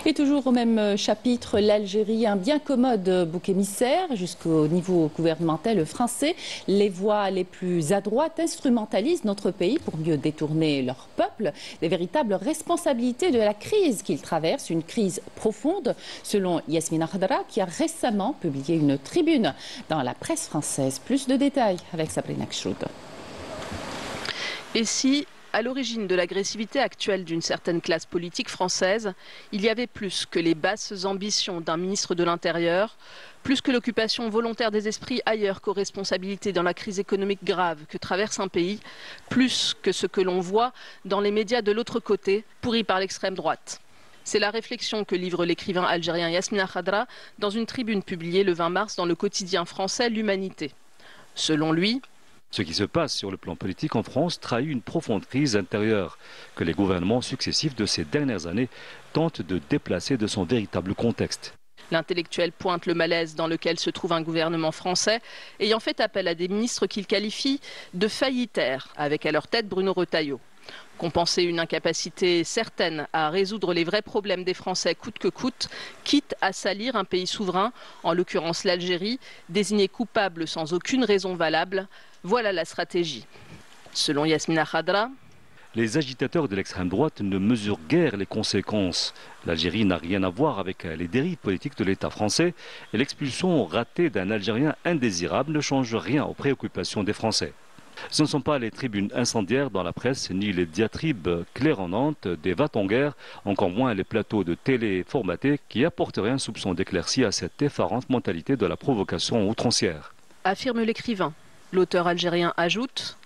Et toujours au même chapitre, l'Algérie, un bien commode bouc émissaire jusqu'au niveau gouvernemental français. Les voix les plus à droite instrumentalisent notre pays pour mieux détourner leur peuple des véritables responsabilités de la crise qu'il traverse, une crise profonde, selon Yasmina Khadra, qui a récemment publié une tribune dans la presse française. Plus de détails avec Sabrina Khchoud. Et si, à l'origine de l'agressivité actuelle d'une certaine classe politique française, il y avait plus que les basses ambitions d'un ministre de l'Intérieur, plus que l'occupation volontaire des esprits ailleurs qu'aux responsabilités dans la crise économique grave que traverse un pays, plus que ce que l'on voit dans les médias de l'autre côté, pourris par l'extrême droite. C'est la réflexion que livre l'écrivain algérien Yasmina Khadra dans une tribune publiée le 20 mars dans le quotidien français L'Humanité. Selon lui, ce qui se passe sur le plan politique en France trahit une profonde crise intérieure que les gouvernements successifs de ces dernières années tentent de déplacer de son véritable contexte. L'intellectuel pointe le malaise dans lequel se trouve un gouvernement français ayant fait appel à des ministres qu'il qualifie de faillitaires, avec à leur tête Bruno Retailleau. Compenser une incapacité certaine à résoudre les vrais problèmes des Français coûte que coûte, quitte à salir un pays souverain, en l'occurrence l'Algérie, désigné coupable sans aucune raison valable. Voilà la stratégie. Selon Yasmina Khadra, les agitateurs de l'extrême droite ne mesurent guère les conséquences. L'Algérie n'a rien à voir avec les dérives politiques de l'État français et l'expulsion ratée d'un Algérien indésirable ne change rien aux préoccupations des Français. Ce ne sont pas les tribunes incendiaires dans la presse, ni les diatribes claironnantes des va-t-en-guerre, encore moins les plateaux de télé formatés qui apporteraient un soupçon d'éclaircie à cette effarante mentalité de la provocation outrancière. Affirme l'écrivain. L'auteur algérien ajoute: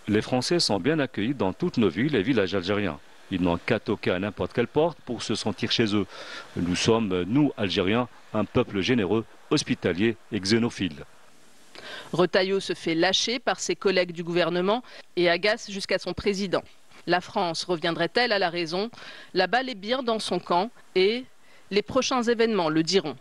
les Français sont bien accueillis dans toutes nos villes et villages algériens. Ils n'ont qu'à toquer à n'importe quelle porte pour se sentir chez eux. Nous sommes, nous, Algériens, un peuple généreux, hospitalier et xénophile. Retailleau se fait lâcher par ses collègues du gouvernement et agace jusqu'à son président. La France reviendrait-elle à la raison? La balle est bien dans son camp et les prochains événements le diront.